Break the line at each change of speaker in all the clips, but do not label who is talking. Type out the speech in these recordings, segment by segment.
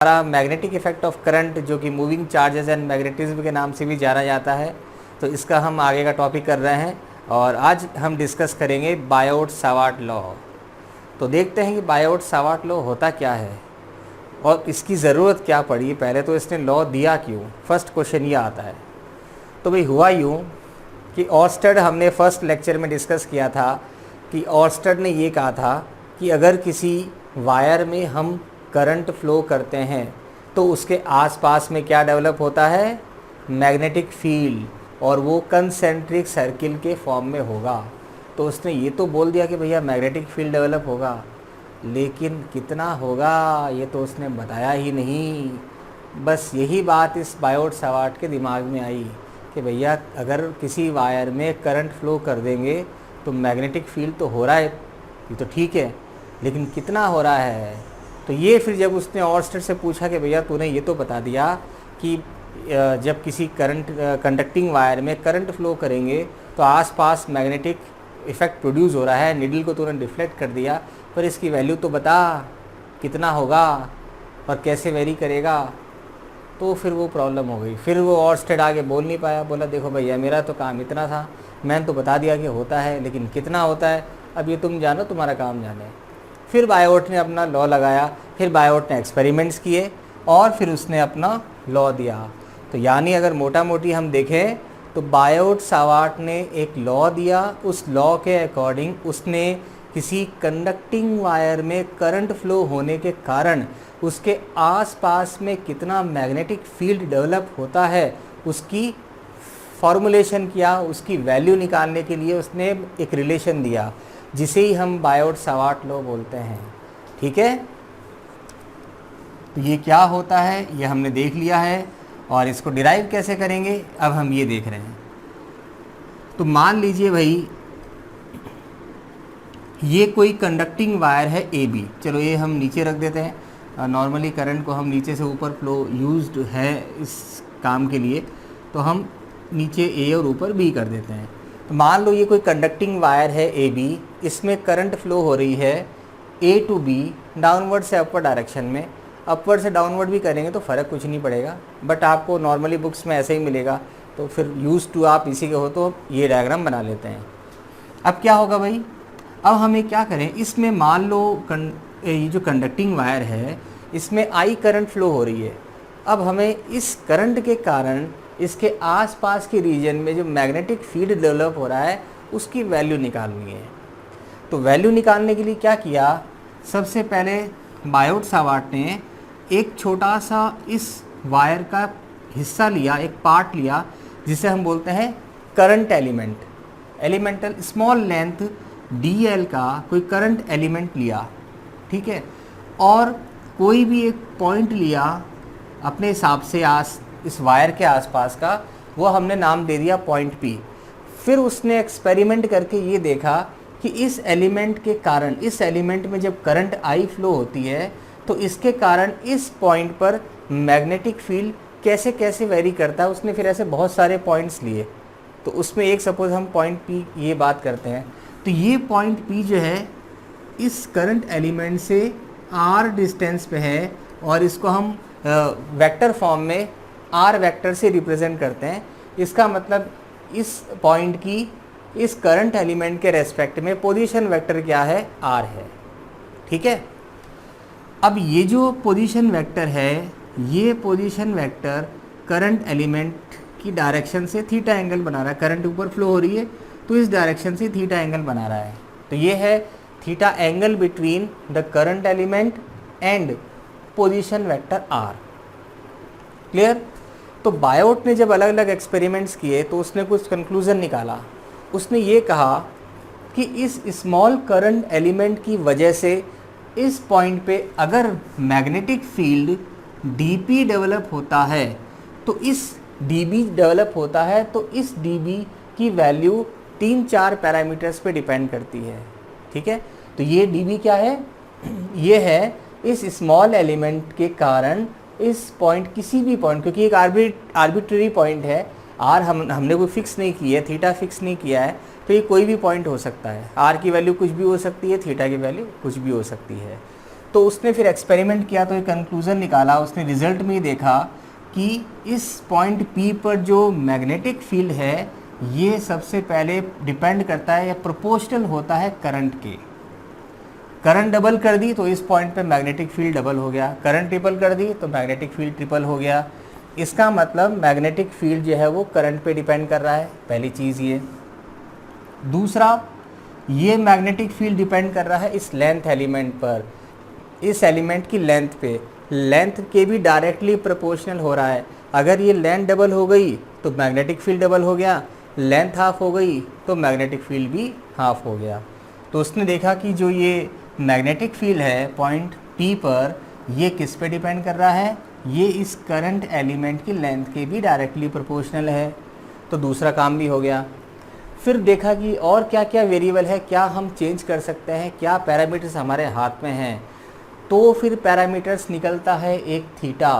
हमारा magnetic effect of current, जो कि मूविंग चार्जेस एंड मैग्नेटिज्म के नाम से भी जाना जाता है, तो इसका हम आगे का टॉपिक कर रहे हैं और आज हम डिस्कस करेंगे बायोट सावार्ट लॉ। तो देखते हैं कि बायोट सावार्ट लॉ होता क्या है और इसकी ज़रूरत क्या पड़ी। पहले तो इसने लॉ दिया क्यों, फर्स्ट क्वेश्चन ये आता है। तो भाई हुआ यूँ कि ऑर्स्टेड, हमने फर्स्ट लेक्चर में डिस्कस किया था कि ऑर्स्टेड ने ये कहा था कि अगर किसी वायर में हम करंट फ्लो करते हैं तो उसके आसपास में क्या डेवलप होता है, मैग्नेटिक फील्ड, और वो कंसेंट्रिक सर्किल के फॉर्म में होगा। तो उसने ये तो बोल दिया कि भैया मैग्नेटिक फील्ड डेवलप होगा, लेकिन कितना होगा ये तो उसने बताया ही नहीं। बस यही बात इस बायोट सावार्ट के दिमाग में आई कि भैया अगर किसी वायर में करंट फ्लो कर देंगे तो मैग्नेटिक फील्ड तो हो रहा है, ये तो ठीक है, लेकिन कितना हो रहा है। तो ये फिर जब उसने ऑर्स्टेड से पूछा कि भैया तूने ये तो बता दिया कि जब किसी कंडक्टिंग वायर में करंट फ्लो करेंगे तो आसपास मैग्नेटिक इफ़ेक्ट प्रोड्यूस हो रहा है, निडल को तूने डिफ्लेक्ट कर दिया, पर इसकी वैल्यू तो बता कितना होगा और कैसे वेरी करेगा। तो फिर वो प्रॉब्लम हो गई। फिर वो ऑर्स्टेड आगे बोल नहीं पाया, बोला देखो भैया मेरा तो काम इतना था, मैंने तो बता दिया कि होता है, लेकिन कितना होता है अब ये तुम जानो, तुम्हारा काम जाने। फिर बायोट ने अपना लॉ लगाया, फिर बायोट ने एक्सपेरिमेंट्स किए और फिर उसने अपना लॉ दिया। तो यानी अगर मोटा मोटी हम देखें तो बायोट सावार्ट ने एक लॉ दिया, उस लॉ के अकॉर्डिंग उसने किसी कंडक्टिंग वायर में करंट फ्लो होने के कारण उसके आसपास में कितना मैग्नेटिक फील्ड डेवलप होता है उसकी फॉर्मूलेशन किया, उसकी वैल्यू निकालने के लिए उसने एक रिलेशन दिया जिसे ही हम बायोट सावार्ट लॉ बोलते हैं। ठीक है, तो ये क्या होता है ये हमने देख लिया है और इसको डिराइव कैसे करेंगे अब हम ये देख रहे हैं। तो मान लीजिए भाई ये कोई कंडक्टिंग वायर है ए बी, चलो ये हम नीचे रख देते हैं। नॉर्मली करंट को हम नीचे से ऊपर फ्लो यूज्ड है इस काम के लिए, तो हम नीचे ए और ऊपर बी कर देते हैं। तो मान लो ये कोई कंडक्टिंग वायर है ए बी, इसमें करंट फ्लो हो रही है ए टू बी डाउनवर्ड से अपवर्ड डायरेक्शन में। अपवर्ड से डाउनवर्ड भी करेंगे तो फ़र्क कुछ नहीं पड़ेगा, बट आपको नॉर्मली बुक्स में ऐसे ही मिलेगा, तो फिर यूज़ टू आप इसी के हो तो ये डायग्राम बना लेते हैं। अब क्या होगा भाई, अब हमें क्या करें, इसमें मान लो ये जो कंडक्टिंग वायर है इसमें आई करंट फ्लो हो रही है। अब हमें इस करंट के कारण इसके आसपास के रीजन में जो मैग्नेटिक फील्ड डेवलप हो रहा है उसकी वैल्यू निकालनी है। तो वैल्यू निकालने के लिए क्या किया, सबसे पहले बायोट सावार्ट ने एक छोटा सा इस वायर का हिस्सा लिया, एक पार्ट लिया जिसे हम बोलते हैं current element, elemental small length DL का कोई करंट एलिमेंट लिया, ठीक है, और कोई भी एक पॉइंट लिया अपने हिसाब से इस वायर के आसपास का, वो हमने नाम दे दिया पॉइंट P। फिर उसने एक्सपेरिमेंट करके ये देखा कि इस एलिमेंट के कारण, इस एलिमेंट में जब करंट आई फ्लो होती है तो इसके कारण इस पॉइंट पर मैग्नेटिक फील्ड कैसे कैसे वेरी करता है। उसने फिर ऐसे बहुत सारे पॉइंट्स लिए, तो उसमें एक सपोज हम पॉइंट P ये बात करते हैं, तो ये पॉइंट P जो है इस करंट एलिमेंट से R डिस्टेंस पे है और इसको हम वेक्टर फॉर्म में R वेक्टर से रिप्रेजेंट करते हैं। इसका मतलब इस पॉइंट की इस करंट एलिमेंट के रेस्पेक्ट में पोजीशन वेक्टर क्या है, R है। ठीक है, अब ये जो पोजीशन वेक्टर है, ये पोजीशन वेक्टर करंट एलिमेंट की डायरेक्शन से थीटा एंगल बना रहा है। करंट ऊपर फ्लो हो रही है तो इस डायरेक्शन से थीटा एंगल बना रहा है। तो ये है theta angle between the current element and position vector R। Clear. तो बायोट ने जब अलग अलग एक्सपेरिमेंट्स किए तो उसने कुछ कंक्लूजन निकाला। उसने ये कहा कि इस स्मॉल करंट एलिमेंट की वजह से इस पॉइंट पे अगर मैग्नेटिक फील्ड dP डेवलप होता है तो इस dB डेवलप होता है तो इस dB की वैल्यू 3-4 पैरामीटर्स पे डिपेंड करती है। ठीक है, तो ये dB क्या है, ये है इस स्मॉल एलिमेंट के कारण इस पॉइंट, किसी भी पॉइंट, क्योंकि एक आर्बिट्ररी पॉइंट है, R हमने कोई फिक्स नहीं की है, थीटा फिक्स नहीं किया है, तो ये कोई भी पॉइंट हो सकता है। R की वैल्यू कुछ भी हो सकती है, थीटा की वैल्यू कुछ भी हो सकती है। तो उसने फिर एक्सपेरिमेंट किया तो एक कंक्लूज़न निकाला, उसने रिजल्ट में ही देखा कि इस पॉइंट P पर जो मैग्नेटिक फील्ड है ये सबसे पहले डिपेंड करता है या प्रोपोर्शनल होता है करंट के। करंट डबल कर दी तो इस पॉइंट पे मैग्नेटिक फील्ड डबल हो गया, करंट ट्रिपल कर दी तो मैग्नेटिक फील्ड ट्रिपल हो गया। इसका मतलब मैग्नेटिक फील्ड जो है वो करंट पे डिपेंड कर रहा है, पहली चीज़ ये। दूसरा, ये मैग्नेटिक फील्ड डिपेंड कर रहा है इस लेंथ एलिमेंट पर, इस एलिमेंट की लेंथ पे, लेंथ के भी डायरेक्टली प्रोपोर्शनल हो रहा है। अगर ये लेंथ डबल हो गई तो मैग्नेटिक फील्ड डबल हो गया, लेंथ हाफ हो गई तो मैग्नेटिक फील्ड भी हाफ हो गया। तो उसने देखा कि जो ये मैग्नेटिक फील्ड है पॉइंट P पर, ये किस पे डिपेंड कर रहा है, ये इस करंट एलिमेंट की लेंथ के भी डायरेक्टली प्रोपोर्शनल है। तो दूसरा काम भी हो गया। फिर देखा कि और क्या क्या वेरिएबल है, क्या हम चेंज कर सकते हैं, क्या पैरामीटर्स हमारे हाथ में हैं। तो फिर पैरामीटर्स निकलता है एक थीटा,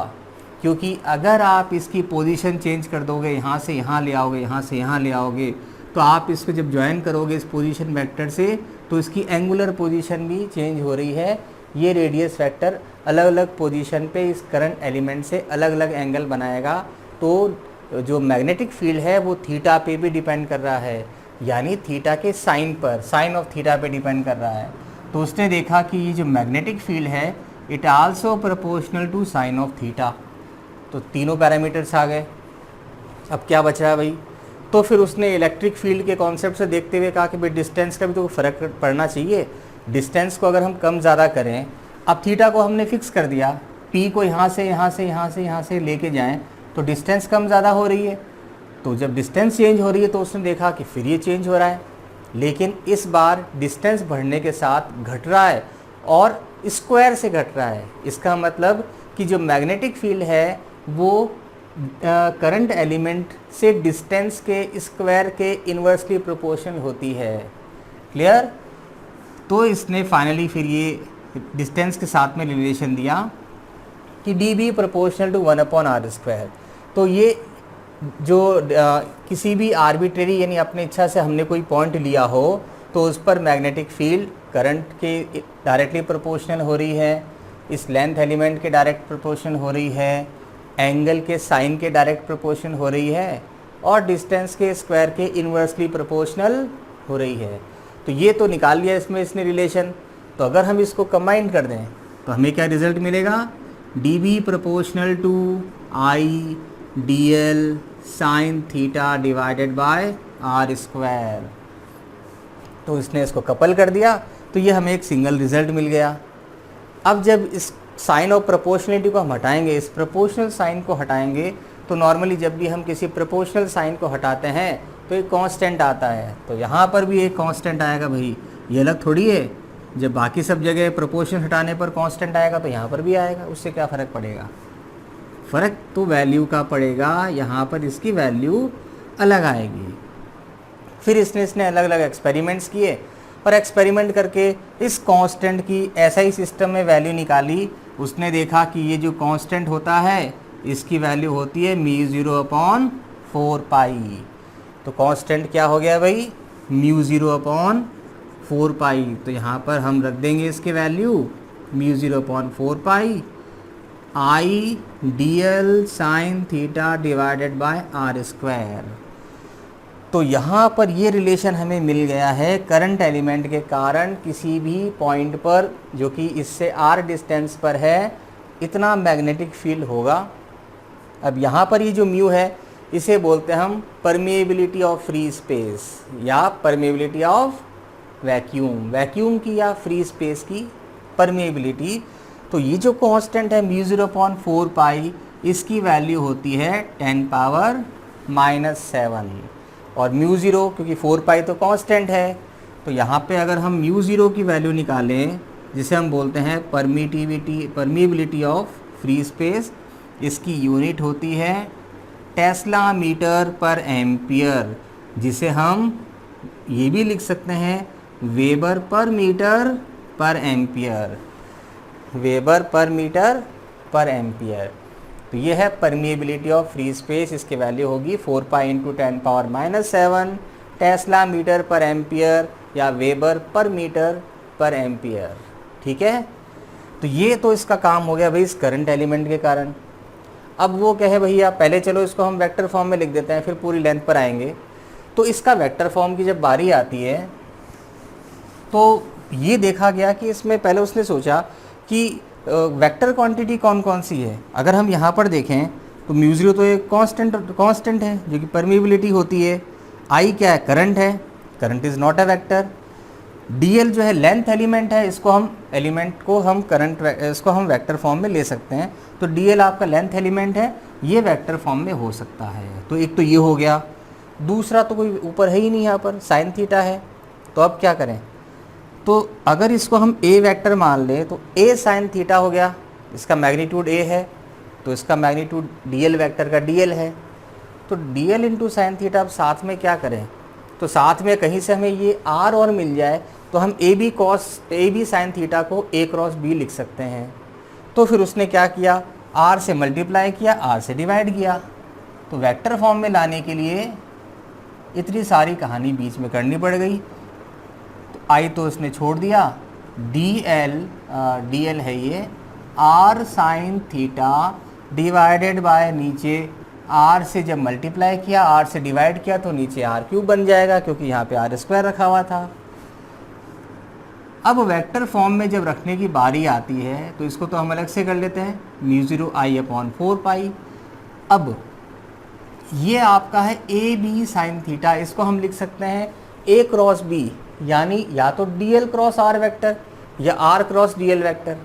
क्योंकि अगर आप इसकी पोजीशन चेंज कर दोगे, यहाँ से यहाँ ले आओगे, यहाँ से यहाँ ले आओगे, तो आप इसको जब ज्वाइन करोगे इस पोजीशन वेक्टर से तो इसकी एंगुलर पोजीशन भी चेंज हो रही है। ये रेडियस वेक्टर अलग अलग पोजीशन पे इस करंट एलिमेंट से अलग अलग एंगल बनाएगा। तो जो मैग्नेटिक फील्ड है वो थीटा पे भी डिपेंड कर रहा है, यानी थीटा के साइन पर, साइन ऑफ थीटा पे डिपेंड कर रहा है। तो उसने देखा कि ये जो मैग्नेटिक फील्ड है it also proportional to sine of theta. तो तीनों पैरामीटर्स आ गए। अब क्या बच रहा है भाई, तो फिर उसने इलेक्ट्रिक फील्ड के कॉन्सेप्ट से देखते हुए कहा कि भाई डिस्टेंस का भी तो फ़र्क पड़ना चाहिए। डिस्टेंस को अगर हम कम ज़्यादा करें, अब थीटा को हमने फिक्स कर दिया, P को यहाँ से यहाँ से यहाँ से यहाँ से लेके जाएं तो डिस्टेंस कम ज़्यादा हो रही है। तो जब डिस्टेंस चेंज हो रही है तो उसने देखा कि फिर ये चेंज हो रहा है, लेकिन इस बार डिस्टेंस बढ़ने के साथ घट रहा है और स्क्वायर से घट रहा है। इसका मतलब कि जो मैग्नेटिक फील्ड है वो करंट एलिमेंट से डिस्टेंस के स्क्वायर के इन्वर्सली प्रोपोर्शनल होती है। क्लियर। तो इसने फाइनली फिर ये डिस्टेंस के साथ में रिलेशन दिया कि D B proportional to 1/r²। तो ये जो किसी भी आर्बिट्रेरी यानी अपनी इच्छा से हमने कोई पॉइंट लिया हो तो उस पर मैग्नेटिक फील्ड करंट के डायरेक्टली प्रोपोर्शनल हो रही है, इस लेंथ एलिमेंट के डायरेक्ट प्रोपोर्शनल हो रही है, एंगल के साइन के डायरेक्ट प्रोपोर्शन हो रही है और डिस्टेंस के स्क्वायर के इन्वर्सली प्रोपोर्शनल हो रही है। तो ये तो निकाल लिया इसमें इसने रिलेशन। तो अगर हम इसको कंबाइन कर दें तो हमें क्या रिजल्ट मिलेगा, d B proportional to I d l sine theta divided by r²। तो इसने इसको कपल कर दिया तो ये हमें एक सिंगल रिजल्ट मिल गया। अब जब इस साइन ऑफ प्रोपोर्शनलिटी को हम हटाएंगे, इस प्रोपोर्शनल साइन को हटाएंगे, तो नॉर्मली जब भी हम किसी प्रोपोर्शनल साइन को हटाते हैं तो एक कांस्टेंट आता है। तो यहाँ पर भी एक कांस्टेंट आएगा भाई, ये अलग थोड़ी है। जब बाकी सब जगह प्रोपोर्शन हटाने पर कांस्टेंट आएगा तो यहाँ पर भी आएगा, उससे क्या फ़र्क पड़ेगा। फ़र्क तो वैल्यू का पड़ेगा, यहाँ पर इसकी वैल्यू अलग आएगी। फिर इसने अलग अलग एक्सपेरिमेंट्स किए और एक्सपेरिमेंट करके इस कांस्टेंट की ऐसा ही सिस्टम में वैल्यू निकाली। उसने देखा कि ये जो कांस्टेंट होता है इसकी वैल्यू होती है μ0/4π। तो कांस्टेंट क्या हो गया भाई, μ0/4π। तो यहाँ पर हम रख देंगे इसके value μ0/4π I d l sine theta divided by r²। तो यहाँ पर ये रिलेशन हमें मिल गया है, करंट एलिमेंट के कारण किसी भी पॉइंट पर जो कि इससे r डिस्टेंस पर है इतना मैग्नेटिक फील्ड होगा। अब यहाँ पर ये जो म्यू है इसे बोलते हैं हम परमिएबिलिटी ऑफ फ्री स्पेस या परमिएबिलिटी ऑफ वैक्यूम, वैक्यूम की या फ्री स्पेस की परमिएबिलिटी। तो ये जो कांस्टेंट है μ0/4π इसकी वैल्यू होती है 10⁻⁻⁷ और μ0 क्योंकि 4π तो कांस्टेंट है। तो यहाँ पे अगर हम μ0 की वैल्यू निकालें जिसे हम बोलते हैं परमिएबिलिटी ऑफ फ्री स्पेस, इसकी यूनिट होती है टेस्ला मीटर पर एम्पियर, जिसे हम ये भी लिख सकते हैं वेबर पर मीटर पर एम्पियर, वेबर पर मीटर पर एम्पियर। तो ये है परमिएबिलिटी ऑफ फ्री स्पेस, इसकी वैल्यू होगी 4π × 10⁻⁷ टेस्ला मीटर पर एम्पियर या वेबर पर मीटर पर एम्पियर। ठीक है। तो ये तो इसका काम हो गया भाई इस करंट एलिमेंट के कारण। अब वो कहे भैया पहले चलो इसको हम वेक्टर फॉर्म में लिख देते हैं, फिर पूरी लेंथ पर आएंगे। तो इसका वेक्टर फॉर्म की जब बारी आती है तो ये देखा गया कि इसमें पहले उसने सोचा कि वेक्टर क्वांटिटी कौन कौन सी है। अगर हम यहाँ पर देखें तो म्यू0 तो एक कांस्टेंट है जो कि परमिबिलिटी होती है। आई क्या है, करंट है, current is not a vector. dl जो है लेंथ एलिमेंट है, इसको हम वेक्टर फॉर्म में ले सकते हैं। तो dl आपका लेंथ एलिमेंट है, ये वेक्टर फॉर्म में हो सकता है। तो एक तो ये हो गया। दूसरा तो कोई ऊपर है ही नहीं, यहाँ पर साइन थीटा है। तो अब क्या करें, तो अगर इसको हम a वेक्टर मान ले तो a साइन थीटा हो गया, इसका मैग्नीट्यूड a है, तो इसका मैग्नीट्यूड dl वेक्टर का dl है। तो dl इंटू साइन थीटा। अब साथ में क्या करें, तो साथ में कहीं से हमें ये r और मिल जाए तो हम ए बी साइन थीटा को a क्रॉस b लिख सकते हैं। तो फिर उसने क्या किया, r से मल्टीप्लाई किया, r से डिवाइड किया। तो वेक्टर फॉर्म में लाने के लिए इतनी सारी कहानी बीच में करनी पड़ गई। तो आई तो उसने छोड़ दिया, dl है ये r sign theta divided bye नीचे r से जब मल्टीप्लाई किया, r से डिवाइड किया तो नीचे r क्यूब बन जाएगा, क्योंकि यहाँ पे r स्क्वायर रखा हुआ था। अब वेक्टर फॉर्म में जब रखने की बारी आती है तो इसको तो हम अलग से कर लेते हैं, म्यू0 आई अपॉन 4 अब ये आपका है ए बी साइन थीटा, इसको हम लिख सकते हैं a क्रॉस b, यानी या तो dl क्रॉस r वेक्टर या r क्रॉस dl वेक्टर।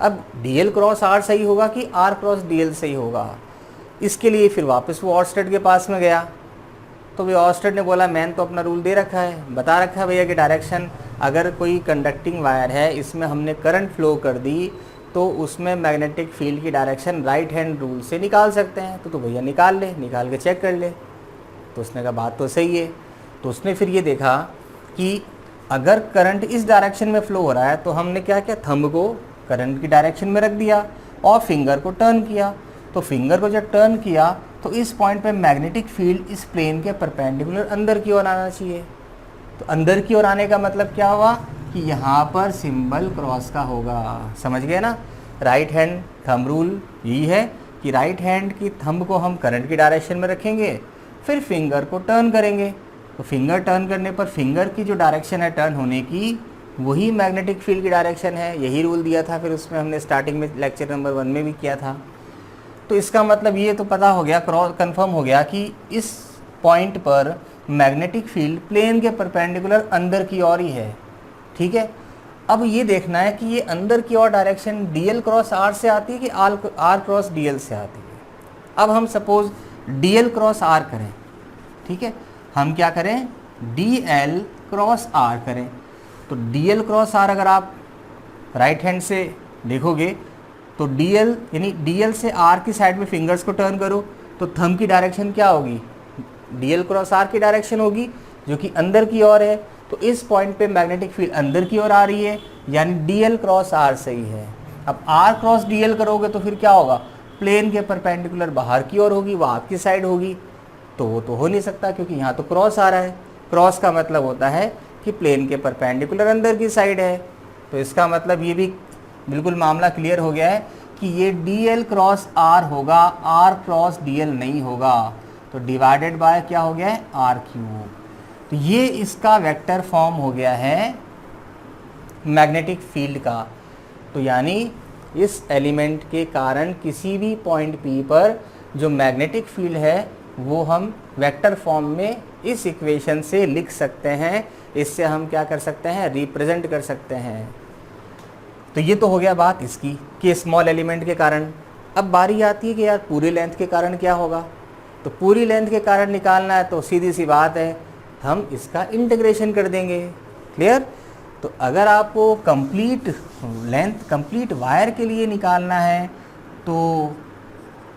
अब dl क्रॉस r सही होगा कि r क्रॉस dl सही होगा, इसके लिए फिर वापस वो ऑर्स्टेड के पास में गया। तो भाई ऑर्स्टेड ने बोला मैंने तो अपना रूल दे रखा है, बता रखा है भैया कि डायरेक्शन, अगर कोई कंडक्टिंग वायर है इसमें हमने करंट फ्लो कर दी तो उसमें मैग्नेटिक फील्ड की डायरेक्शन राइट हैंड रूल से निकाल सकते हैं। तो भैया निकाल ले, निकाल के चेक कर ले। तो उसने कहा बात तो सही है। तो उसने फिर ये देखा कि अगर करंट इस डायरेक्शन में फ्लो हो रहा है तो हमने क्या किया, थंब को करंट की डायरेक्शन में रख दिया और फिंगर को टर्न किया। तो फिंगर को जब टर्न किया तो इस पॉइंट पे मैग्नेटिक फील्ड इस प्लेन के परपेंडिकुलर अंदर की ओर आना चाहिए। तो अंदर की ओर आने का मतलब क्या हुआ कि यहाँ पर सिंबल क्रॉस का होगा। समझ गए ना, राइट हैंड थंब रूल यही है कि राइट हैंड की थंब को हम करंट की डायरेक्शन में रखेंगे, फिर फिंगर को टर्न करेंगे। तो फिंगर टर्न करने पर फिंगर की जो डायरेक्शन है टर्न होने की, वही मैग्नेटिक फील्ड की डायरेक्शन है। यही रूल दिया था, फिर उसमें हमने स्टार्टिंग में लेक्चर नंबर 1 में भी किया था। तो इसका मतलब ये तो पता हो गया, कंफर्म हो गया कि इस पॉइंट पर मैग्नेटिक फील्ड प्लेन के परपेंडिकुलर अंदर की ओर ही है। ठीक है, अब ये देखना है कि ये अंदर की ओर डायरेक्शन dl क्रॉस r से आती है कि r क्रॉस dl से आती है। अब हम सपोज dl क्रॉस r करें, ठीक है, हम क्या करें, dl क्रॉस r करें। तो dl क्रॉस r अगर आप राइट हैंड से देखोगे तो dl यानी dl से r की साइड में फिंगर्स को टर्न करो तो थंब की डायरेक्शन क्या होगी, dl क्रॉस r की डायरेक्शन होगी जो कि अंदर की ओर है। तो इस पॉइंट पे मैग्नेटिक फील्ड अंदर की ओर आ रही है, यानी dl क्रॉस r सही है। अब r क्रॉस dl करोगे तो फिर क्या होगा, प्लेन के परपेंडिकुलर बाहर की ओर होगी, वो आपकी साइड होगी। तो वो तो हो नहीं सकता क्योंकि यहाँ तो क्रॉस आ रहा है। क्रॉस का मतलब होता है कि प्लेन के परपेंडिकुलर अंदर की साइड है। तो इसका मतलब ये भी बिल्कुल मामला क्लियर हो गया है कि ये dl क्रॉस r होगा, r क्रॉस dl नहीं होगा। तो डिवाइडेड बाय क्या हो गया है, r क्यूब। तो ये इसका वेक्टर फॉर्म हो गया है मैग्नेटिक फील्ड का। तो यानी इस एलिमेंट के कारण किसी भी पॉइंट P पर जो मैग्नेटिक फील्ड है वो हम वेक्टर फॉर्म में इस इक्वेशन से लिख सकते हैं। इससे हम क्या कर सकते हैं, रिप्रेजेंट कर सकते हैं। तो ये तो हो गया बात इसकी कि स्मॉल एलिमेंट के कारण। अब बारी आती है कि यार पूरी लेंथ के कारण क्या होगा। तो पूरी लेंथ के कारण निकालना है तो सीधी सी बात है, हम इसका इंटीग्रेशन कर देंगे। क्लियर। तो अगर आपको कंप्लीट लेंथ, कंप्लीट वायर के लिए निकालना है तो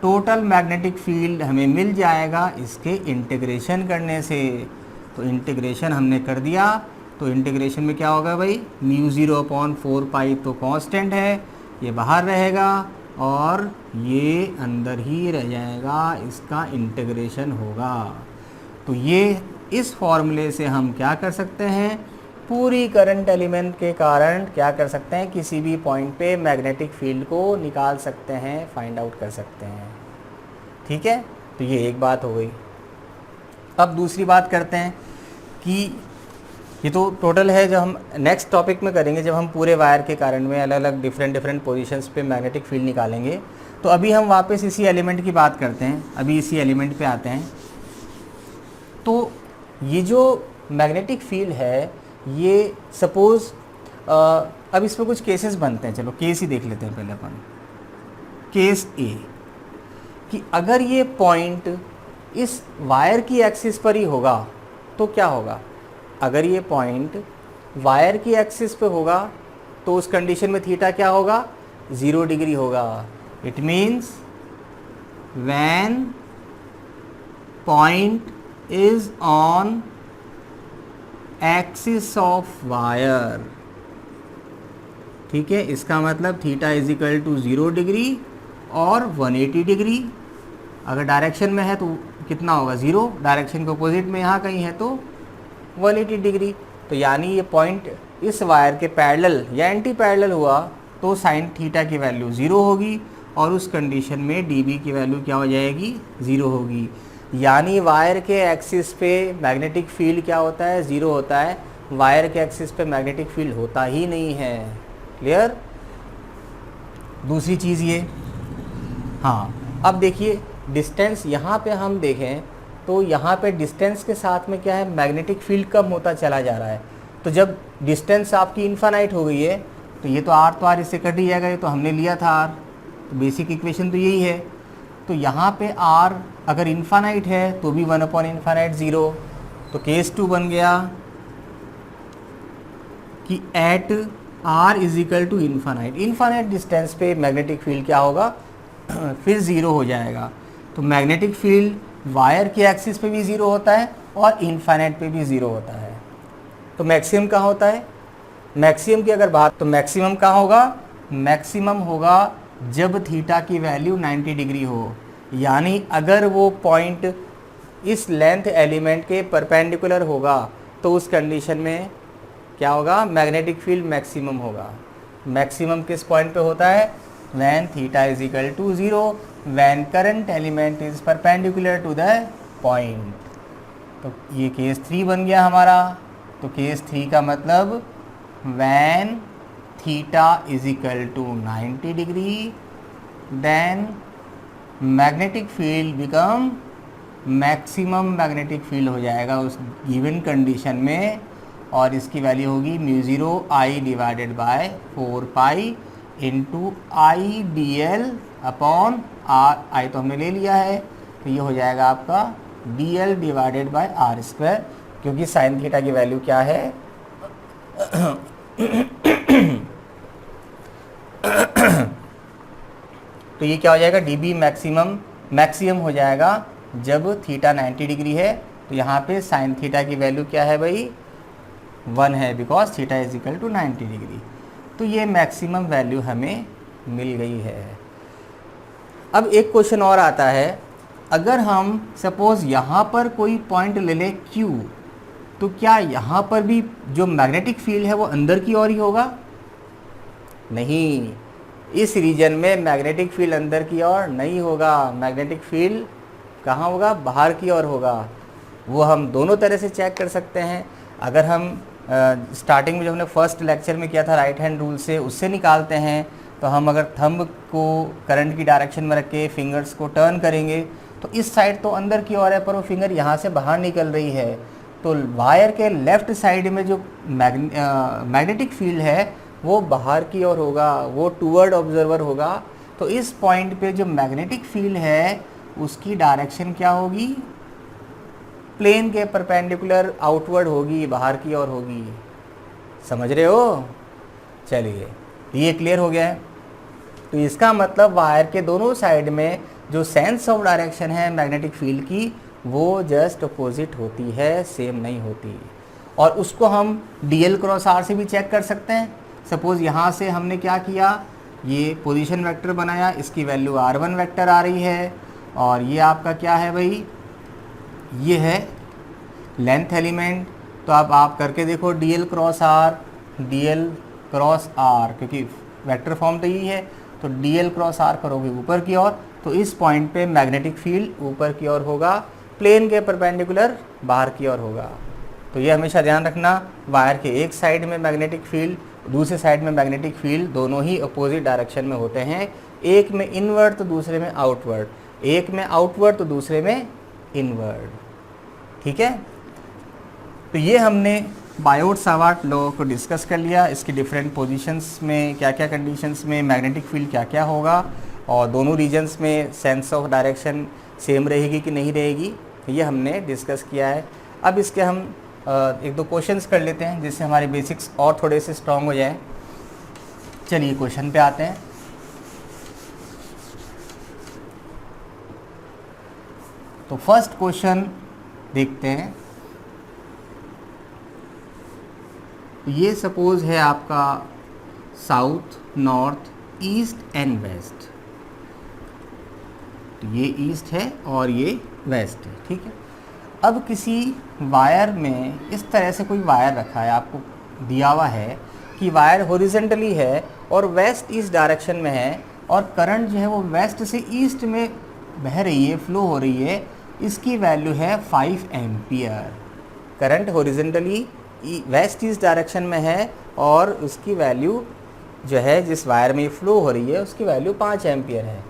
टोटल मैग्नेटिक फील्ड हमें मिल जाएगा इसके इंटीग्रेशन करने से। तो इंटीग्रेशन हमने कर दिया, तो इंटीग्रेशन में क्या होगा भाई, μ0/4 तो कांस्टेंट है, ये बाहर रहेगा और ये अंदर ही रह जाएगा, इसका इंटीग्रेशन होगा। तो ये इस फॉर्मूले से हम क्या कर सकते हैं, पूरी करंट एलिमेंट के कारण क्या कर सकते हैं, किसी भी पॉइंट पे मैग्नेटिक फील्ड को निकाल सकते हैं, फाइंड आउट कर सकते हैं। ठीक है, तो ये एक बात हो गई। अब दूसरी बात करते हैं कि ये तो टोटल है, जब हम नेक्स्ट टॉपिक में करेंगे, जब हम पूरे वायर के कारण में अलग अलग डिफरेंट पोजीशंस पे मैग्नेटिक फील्ड निकालेंगे। तो अभी हम वापस इसी एलिमेंट की बात करते हैं, अभी इसी एलिमेंट पे आते हैं। तो ये जो मैग्नेटिक फील्ड है, ये सपोज़ अब इसमें कुछ केसेस बनते हैं, चलो केस ही देख लेते हैं पहले अपन। केस ए कि अगर ये पॉइंट इस वायर की एक्सिस पर ही होगा तो क्या होगा, अगर ये पॉइंट वायर की एक्सिस पे होगा तो उस कंडीशन में थीटा क्या होगा, 0 डिग्री होगा। It means when point is on axis of wire, ठीक है, इसका मतलब theta is equal to 0 degree और 180 डिग्री। अगर डायरेक्शन में है तो कितना होगा, 0, डायरेक्शन के अपोजिट में यहाँ कहीं है तो 180 डिग्री। तो यानी ये पॉइंट इस वायर के पैरेलल या एंटी पैरेलल हुआ तो साइन थीटा की वैल्यू 0 होगी और उस कंडीशन में dB की वैल्यू क्या हो जाएगी, 0 होगी। यानी वायर के एक्सिस पे मैग्नेटिक फील्ड क्या होता है, 0 होता है। वायर के एक्सिस पे मैग्नेटिक फील्ड होता ही नहीं है। क्लियर। दूसरी चीज़ ये, हाँ अब देखिए डिस्टेंस, यहाँ पे हम देखें तो यहाँ पे डिस्टेंस के साथ में क्या है, मैग्नेटिक फील्ड कम होता चला जा रहा है। तो जब डिस्टेंस आपकी इनफाइनाइट हो गई है तो ये तो आर, तो आर इससे कट ही जाएगा, ये तो हमने लिया था आर, तो बेसिक इक्वेशन तो यही है। तो यहाँ पे आर अगर इनफाइनाइट है तो भी 1/∞ 0। तो केस 2 बन गया कि at r is equal to infinite, infinite distance पे मैग्नेटिक फील्ड क्या होगा, फिर 0 हो जाएगा। तो मैग्नेटिक फील्ड वायर के एक्सिस पे भी 0 होता है और इनफाइनाइट पे भी 0 होता है। तो मैक्सिमम कहाँ होता है, मैक्सिमम की अगर बात, तो मैक्सिमम कहाँ होगा, मैक्सिमम होगा जब थीटा की वैल्यू 90 डिग्री हो। यानी अगर वो पॉइंट इस लेंथ एलिमेंट के परपेंडिकुलर होगा तो उस कंडीशन में क्या होगा, मैग्नेटिक फील्ड मैक्सिमम होगा। मैक्सिमम किस पॉइंट पे होता है, when theta is equal to 0, when current element is perpendicular to the point. तो ये केस 3 बन गया हमारा। तो केस 3 का मतलब when theta is equal to 90 degree then magnetic field become maximum magnetic field हो जाएगा उस गिवन कंडीशन में, और इसकी वैल्यू होगी μ0 I divided by 4 pi into I d l upon r. आई तो हमने ले लिया है, तो ये हो जाएगा आपका dl divided by r square, क्योंकि साइन थीटा की वैल्यू क्या है तो ये क्या हो जाएगा, dB मैक्सिमम हो जाएगा जब थीटा 90 डिग्री है। तो यहाँ पे साइन थीटा की वैल्यू क्या है भाई, 1 है, because theta is equal to 90 degree. तो ये मैक्सिमम वैल्यू हमें मिल गई है। अब एक क्वेश्चन और आता है, अगर हम सपोज यहाँ पर कोई पॉइंट ले लें Q, तो क्या यहाँ पर भी जो मैग्नेटिक फील्ड है वो अंदर की ओर ही होगा, नहीं, इस रीजन में मैग्नेटिक फील्ड अंदर की ओर नहीं होगा। मैग्नेटिक फील्ड कहाँ होगा, बाहर की ओर होगा। वो हम दोनों तरह से चेक कर सकते हैं। अगर हम स्टार्टिंग में जो हमने फर्स्ट लेक्चर में किया था राइट हैंड रूल से, उससे निकालते हैं, तो हम अगर थंब को करंट की डायरेक्शन में रख के फिंगर्स को टर्न करेंगे तो इस साइड तो अंदर की ओर है, पर वो फिंगर यहाँ से बाहर निकल रही है। तो वायर के लेफ़्ट साइड में जो मैग्नेटिक फील्ड है वो बाहर की ओर होगा, वो टूवर्ड ऑब्जर्वर होगा। तो इस पॉइंट पे जो मैग्नेटिक फील्ड है उसकी डायरेक्शन क्या होगी, प्लेन के परपेंडिकुलर आउटवर्ड होगी, बाहर की ओर होगी। समझ रहे हो, चलिए ये क्लियर हो गया है। तो इसका मतलब वायर के दोनों साइड में जो सेंस ऑफ डायरेक्शन है मैग्नेटिक फील्ड की, वो जस्ट अपोजिट होती है, सेम नहीं होती। और उसको हम dl क्रॉस r से भी चेक कर सकते हैं। सपोज़ यहाँ से हमने क्या किया, ये पोजीशन वेक्टर बनाया, इसकी वैल्यू r1 वेक्टर आ रही है, और ये आपका क्या है भाई, ये है लेंथ एलिमेंट, तो अब आप करके देखो dl cross r, dl cross r, क्योंकि वेक्टर फॉर्म तो यही है, तो dl क्रॉस r करोगे ऊपर की ओर, तो इस पॉइंट पे मैग्नेटिक फील्ड ऊपर की ओर होगा, प्लेन के परपेंडिकुलर बाहर की ओर होगा। तो ये हमेशा ध्यान रखना, वायर के एक साइड में मैग्नेटिक फील्ड, दूसरे साइड में मैग्नेटिक फील्ड दोनों ही अपोजिट डायरेक्शन में होते हैं, एक में इनवर्ड तो दूसरे में आउटवर्ड, एक में आउटवर्ड तो दूसरे में इनवर्ड। ठीक है, तो ये हमने बायोट-सावर्ट लॉ को डिस्कस कर लिया, इसकी डिफरेंट पोजीशंस में क्या क्या कंडीशंस में मैग्नेटिक फील्ड क्या क्या होगा, और दोनों रीजन्स में सेंस ऑफ डायरेक्शन सेम रहेगी कि नहीं रहेगी, ये हमने डिस्कस किया है। अब इसके हम एक दो क्वेश्चंस कर लेते हैं जिससे हमारे बेसिक्स और थोड़े से स्ट्रॉन्ग हो जाएं। चलिए क्वेश्चन पे आते हैं। तो फर्स्ट क्वेश्चन देखते हैं। ये सपोज है आपका south, north, east and west. तो ये ईस्ट है और ये वेस्ट है, ठीक है। अब किसी वायर में इस तरह से कोई वायर रखा है, आपको दिया हुआ है कि वायर हॉरिजॉन्टली है और वेस्ट ईस्ट डायरेक्शन में है, और करंट जो है वो वेस्ट से ईस्ट में बह रही है, फ्लो हो रही है, इसकी वैल्यू है 5 ampere. Current horizontally west east direction में है और उसकी वैल्यू जो है जिस वायर में ये फ्लो हो रही है उसकी वैल्यू 5 एम्पियर है,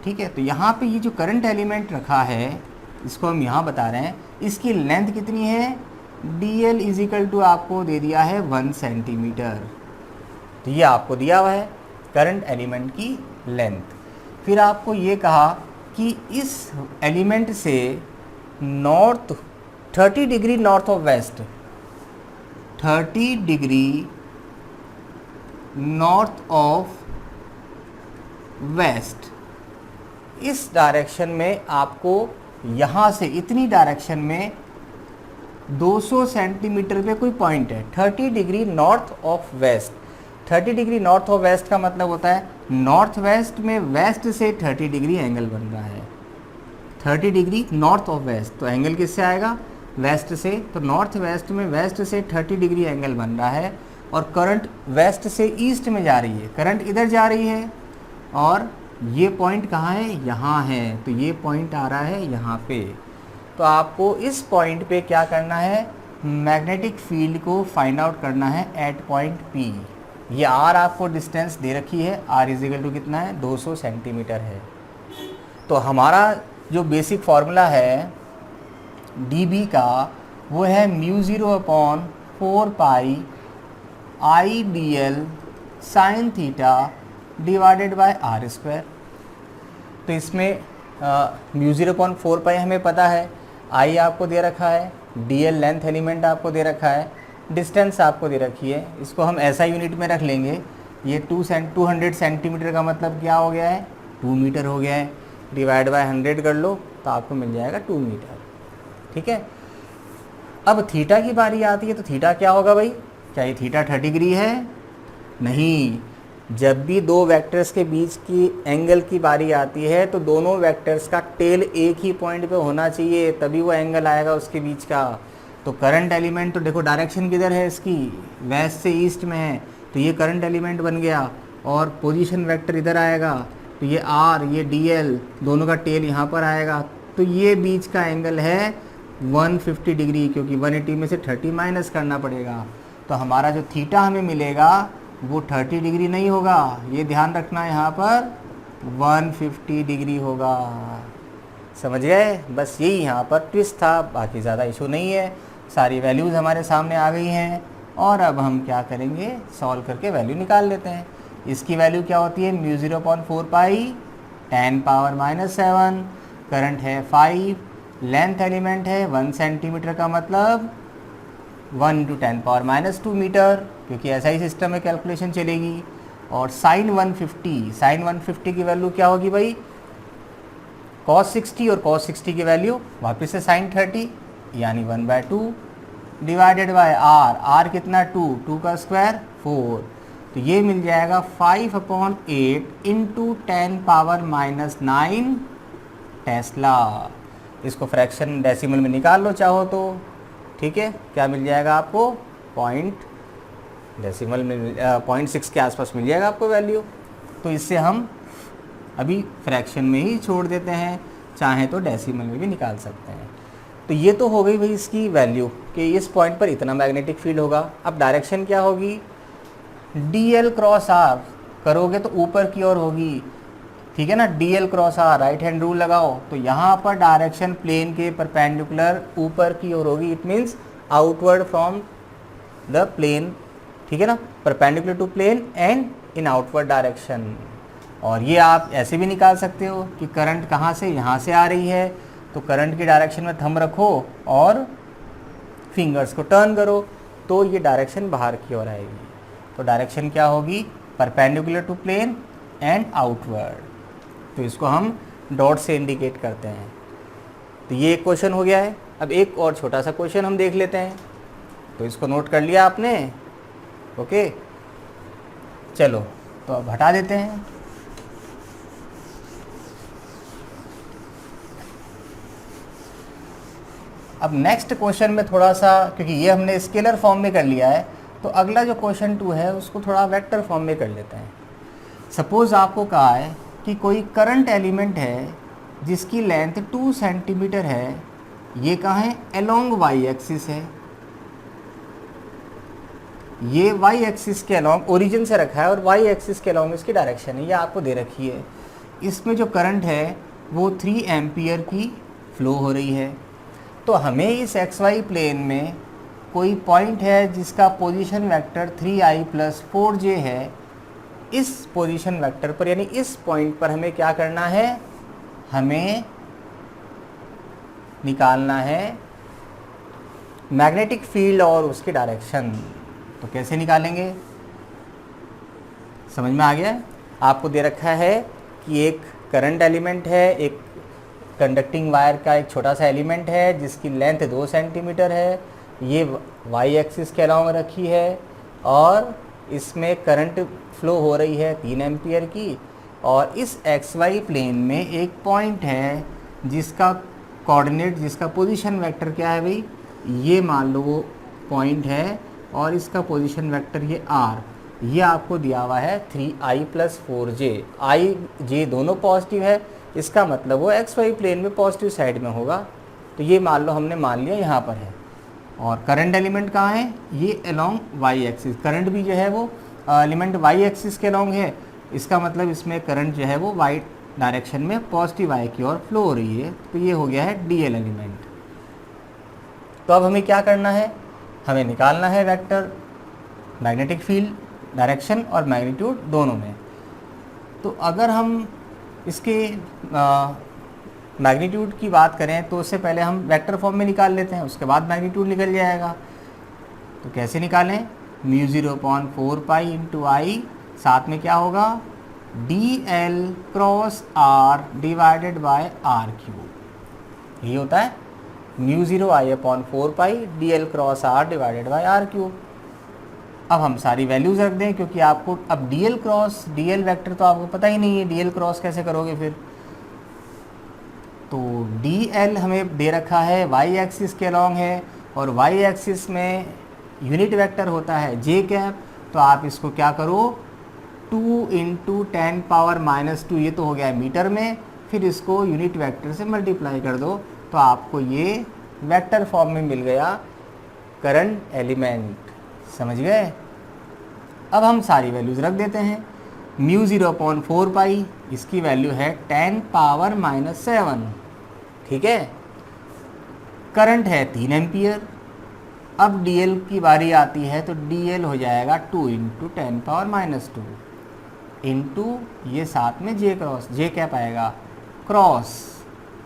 ठीक है। तो यहाँ पे ये जो करंट एलिमेंट रखा है इसको हम यहाँ बता रहे हैं, इसकी लेंथ कितनी है, dl इज इक्वल टू आपको दे दिया है 1 सेंटीमीटर। तो ये आपको दिया हुआ है करंट एलिमेंट की लेंथ। फिर आपको ये कहा कि इस एलिमेंट से north 30 degree north of west, 30 degree north of west, इस डायरेक्शन में आपको यहाँ से इतनी डायरेक्शन में 200 सेंटीमीटर पे कोई पॉइंट है। 30 degree north of west, 30 degree north of west का मतलब होता है नॉर्थ वेस्ट में वेस्ट से 30 डिग्री एंगल बन रहा है। 30 डिग्री नॉर्थ ऑफ वेस्ट, तो एंगल किससे आएगा, वेस्ट से। तो नॉर्थ वेस्ट में वेस्ट से 30 डिग्री एंगल बन रहा है, और करंट वेस्ट से ईस्ट में जा रही है, करंट इधर जा रही है, और ये पॉइंट कहाँ है, यहाँ है। तो ये पॉइंट आ रहा है यहाँ पे। तो आपको इस पॉइंट पे क्या करना है, मैग्नेटिक फील्ड को फाइंड आउट करना है एट पॉइंट P। ये R आपको डिस्टेंस दे रखी है, R इज इक्वल टू कितना है, 200 सेंटीमीटर है। तो हमारा जो बेसिक फार्मूला है dB का वो है μ0/4 pi I dl sine theta divided by r square. तो इसमें μ0/4 पाई हमें पता है, आई आपको दे रखा है, dl लेंथ एलिमेंट आपको दे रखा है, डिस्टेंस आपको दे रखी है। इसको हम ऐसा यूनिट में रख लेंगे, ये 200 सेंटीमीटर का मतलब क्या हो गया है, 2 मीटर हो गया है। डिवाइड बाय 100 कर लो तो आपको मिल जाएगा 2 मीटर, ठीक है। अब थीटा की बारी आती है, तो थीटा क्या होगा भाई, क्या ये थीटा 30 डिग्री है, नहीं। जब भी दो वेक्टर्स के बीच की एंगल की बारी आती है तो दोनों वेक्टर्स का टेल एक ही पॉइंट पे होना चाहिए, तभी वो एंगल आएगा उसके बीच का। तो करंट एलिमेंट तो देखो डायरेक्शन किधर है इसकी, वेस्ट से ईस्ट में है, तो ये करंट एलिमेंट बन गया, और पोजीशन वेक्टर इधर आएगा, तो ये आर, ये dl, दोनों का टेल यहाँ पर आएगा। तो ये बीच का एंगल है 150 डिग्री, क्योंकि 180 में से 30 माइनस करना पड़ेगा। तो हमारा जो थीटा हमें मिलेगा वो 30 डिग्री नहीं होगा, ये ध्यान रखना, यहाँ पर 150 डिग्री होगा। समझ गए, बस यही यहाँ पर ट्विस्ट था, बाकी ज़्यादा इशू नहीं है। सारी वैल्यूज़ हमारे सामने आ गई हैं, और अब हम क्या करेंगे, सॉल्व करके वैल्यू निकाल लेते हैं। इसकी वैल्यू क्या होती है, μ0/4 पाई 10⁻⁻7, करंट है 5, लेंथ एलिमेंट है 1 सेंटीमीटर का मतलब 1 × 10⁻⁻2 मीटर, क्योंकि ऐसा ही सिस्टम में कैलकुलेशन चलेगी। और साइन 150 की वैल्यू क्या होगी भाई, cos 60, और cos 60 की वैल्यू वापस से sin 30 यानी 1/2 डिवाइडेड बाय r कितना 2 का स्क्वायर 4। तो ये मिल जाएगा 5/8 × 10⁻⁹ टेस्ला। इसको फ्रैक्शन डेसिमल में निकाल लो चाहो तो ठीक है, क्या मिल जाएगा आपको, डेसिमल में 0.6 के आसपास मिल जाएगा आपको वैल्यू। तो इससे हम अभी फ्रैक्शन में ही छोड़ देते हैं, चाहे तो डेसिमल में भी निकाल सकते हैं। तो ये तो हो गई भाई इसकी वैल्यू कि इस पॉइंट पर इतना मैग्नेटिक फील्ड होगा। अब डायरेक्शन क्या होगी, DL क्रॉस R करोगे तो ऊपर की ओर होगी, ठीक है ना, DL cross R, right hand rule लगाओ। तो यहाँ पर डायरेक्शन प्लेन के परपेंडिकुलर ऊपर की ओर होगी, it means outward from the plane, ठीक है ना, perpendicular to plane and in outward direction. और ये आप ऐसे भी निकाल सकते हो कि करंट कहाँ से, यहाँ से आ रही है, तो करंट की डायरेक्शन में थंब रखो और फिंगर्स को टर्न करो तो ये डायरेक्शन बाहर की ओर आएगी। तो डायरेक्शन क्या होगी, perpendicular to plane and outward. तो इसको हम डॉट से इंडिकेट करते हैं। तो ये एक क्वेश्चन हो गया है। अब एक और छोटा सा क्वेश्चन हम देख लेते हैं। तो इसको नोट कर लिया आपने, ओके। चलो तो अब हटा देते हैं। अब नेक्स्ट क्वेश्चन में थोड़ा सा, क्योंकि ये हमने स्केलर फॉर्म में कर लिया है, तो अगला जो क्वेश्चन 2 है उसको थोड़ा वेक्टर फॉर्म में कर लेते हैं। सपोज़ आपको कहा है कि कोई करंट एलिमेंट है जिसकी लेंथ 2 सेंटीमीटर है, ये कहाँ है, अलोंग वाई एक्सिस है, ये वाई एक्सिस के अलोंग ओरिजिन से रखा है और वाई एक्सिस के अलोंग इसकी डायरेक्शन है, ये आपको दे रखी है। इसमें जो करंट है वो 3 एम्पियर की फ्लो हो रही है। तो हमें इस XY प्लेन में कोई पॉइंट है जिसका पोजीशन वेक्टर 3i + 4j है। इस पोजीशन वेक्टर पर यानी इस पॉइंट पर हमें क्या करना है, हमें निकालना है मैग्नेटिक फील्ड और उसकी डायरेक्शन। तो कैसे निकालेंगे, समझ में आ गया। आपको दे रखा है कि एक करंट एलिमेंट है, एक कंडक्टिंग वायर का एक छोटा सा एलिमेंट है जिसकी लेंथ 2 सेंटीमीटर है, ये वाई एक्सिस के अलाउंग रखी है और इसमें करंट फ्लो हो रही है 3 एम्पियर की। और इस XY प्लेन में एक पॉइंट है जिसका कोऑर्डिनेट, जिसका पोजीशन वेक्टर क्या है भाई, ये मान लो वो पॉइंट है और इसका पोजीशन वेक्टर ये R, ये आपको दिया हुआ है 3i + 4j। i j दोनों पॉजिटिव है, इसका मतलब वो XY प्लेन में पॉजिटिव साइड में होगा। तो ये मान लो हमने मान लिया यहाँ पर है। और करंट एलिमेंट कहाँ है, ये अलोंग वाई एक्सिस, करंट भी जो है वो एलिमेंट वाई एक्सिस के अलोंग है, इसका मतलब इसमें करंट जो है वो वाई डायरेक्शन में पॉजिटिव वाई की ओर फ्लो हो रही है। तो ये हो गया है DL एलिमेंट। तो अब हमें क्या करना है, हमें निकालना है वेक्टर मैग्नेटिक फील्ड, डायरेक्शन और मैग्नीट्यूड दोनों में। तो अगर हम इसके मैग्नीट्यूड की बात करें तो उससे पहले हम वेक्टर फॉर्म में निकाल लेते हैं, उसके बाद मैग्नीट्यूड निकल जाएगा। तो कैसे निकालें, μ0/4π × I, साथ में क्या होगा, DL cross R divided by R3। यही होता है μ0I/4π DL cross R divided by R3। अब हम सारी वैल्यूज़ रख दें, क्योंकि आपको अब DL वेक्टर तो आपको पता ही नहीं है, DL क्रॉस कैसे करोगे फिर। तो DL हमें दे रखा है वाई एक्सिस के अलोंग है और वाई एक्सिस में यूनिट वेक्टर होता है j कैप। तो आप इसको क्या करो, 2 × 10⁻⁻², ये तो हो गया है मीटर में, फिर इसको यूनिट वेक्टर से मल्टीप्लाई कर दो तो आपको ये वेक्टर फॉर्म में मिल गया करंट एलिमेंट। समझ गए। अब हम सारी वैल्यूज़ रख देते हैं। μ0/4π, इसकी वैल्यू है 10⁻⁻7, ठीक है। करंट है 3 एम्पियर। अब DL की बारी आती है तो DL हो जाएगा 2 × 10⁻⁻2 इंटू ये साथ में J कैप आएगा क्रॉस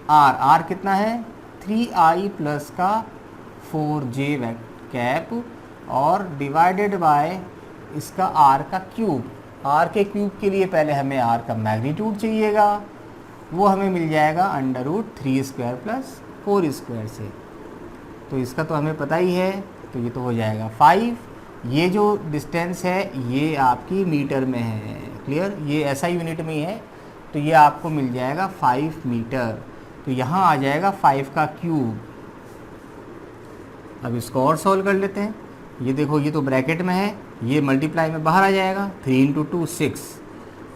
R कितना है 3i + का 4j कैप और डिवाइडेड बाय इसका R का क्यूब। R के क्यूब के लिए पहले हमें R का मैग्नीट्यूड चाहिएगा, वो हमें मिल जाएगा √3² + 4² से। तो इसका तो हमें पता ही है, तो ये तो हो जाएगा 5। ये जो डिस्टेंस है ये आपकी मीटर में है, क्लियर, ये ऐसा यूनिट में ही है, तो ये आपको मिल जाएगा 5 मीटर। तो यहाँ आ जाएगा 5 का क्यूब, अब इसको और सॉल्व कर लेते हैं। ये देखो, ये तो ब्रैकेट में है, ये मल्टीप्लाई में बाहर आ जाएगा। 3 into 2 6,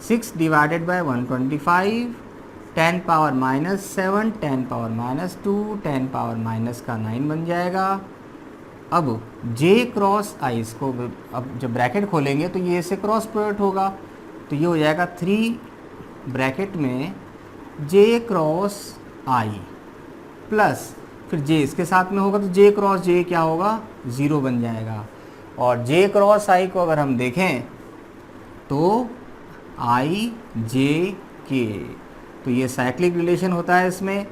6 divided by 125, 10 power minus 7, 10 power minus 2, 10 power minus का 9 बन जाएगा। अब j क्रॉस i, इसको अब जब ब्रैकेट खोलेंगे तो ये इससे क्रॉस प्रोडक्ट होगा, तो ये हो जाएगा 3 ब्रैकेट में j क्रॉस i प्लस फिर j इसके साथ में होगा तो j क्रॉस j क्या होगा, 0 बन जाएगा। और j क्रॉस i को अगर हम देखें तो i j k, तो ये साइक्लिक रिलेशन होता है इसमें।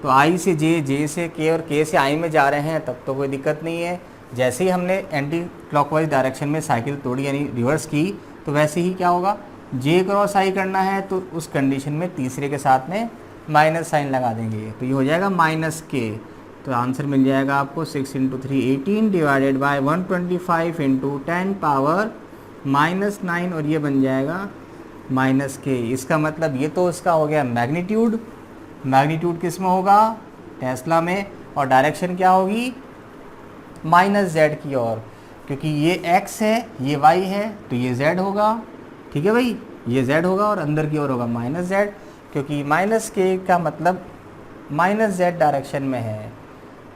तो i से j, j से k और k से i में जा रहे हैं तब तो कोई दिक्कत नहीं है। जैसे ही हमने एंटी क्लॉकवाइज डायरेक्शन में साइकिल तोड़ी यानी रिवर्स की, तो वैसे ही क्या होगा, j क्रॉस i करना है तो उस कंडीशन में तीसरे के साथ में माइनस साइन लगा देंगे, तो ये हो जाएगा माइनस k। तो आंसर मिल जाएगा आपको 6 into 3 18 divided by 125 into 10 power minus 9, और ये बन जाएगा माइनस k। इसका मतलब ये तो इसका हो गया मैग्नीट्यूड। मैग्नीट्यूड किस में होगा, टेस्ला में, और डायरेक्शन क्या होगी, माइनस z की ओर, क्योंकि ये x है ये y है तो ये z होगा। ठीक है भाई, ये z होगा और अंदर की ओर होगा माइनस z, क्योंकि माइनस k का मतलब माइनस z डायरेक्शन में है।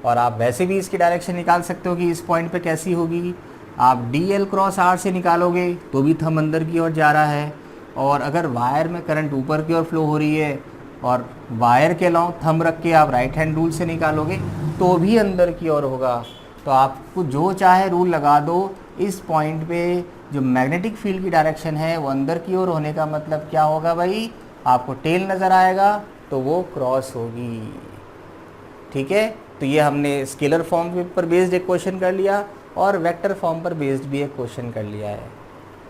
और आप वैसे भी इसकी डायरेक्शन निकाल सकते हो कि इस पॉइंट पे कैसी होगी। आप dl क्रॉस r से निकालोगे तो भी थंब अंदर की ओर जा रहा है, और अगर वायर में करंट ऊपर की ओर फ्लो हो रही है और वायर के अलावा थंब रख के आप राइट हैंड रूल से निकालोगे तो भी अंदर की ओर होगा। तो आपको जो चाहे रूल लगा दो, इस पॉइंट पे जो मैग्नेटिक फील्ड की डायरेक्शन है वो अंदर की ओर होने का मतलब क्या होगा भाई, आपको टेल नज़र आएगा तो वो क्रॉस होगी। ठीक है, तो ये हमने स्केलर फॉर्म पर बेस्ड एक क्वेश्चन कर लिया और वेक्टर फॉर्म पर बेस्ड भी एक क्वेश्चन कर लिया है।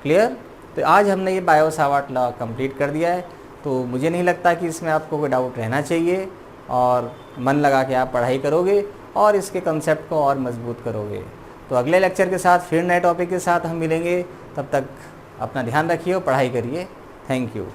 क्लियर? तो आज हमने ये बायो सावर्ट लॉ कंप्लीट कर दिया है, तो मुझे नहीं लगता कि इसमें आपको कोई डाउट रहना चाहिए, और मन लगा के आप पढ़ाई करोगे और इसके कंसेप्ट को और मजबूत करोगे। तो अगले लेक्चर के साथ फिर नए टॉपिक के साथ हम मिलेंगे, तब तक अपना ध्यान रखिए और पढ़ाई करिए। Thank you.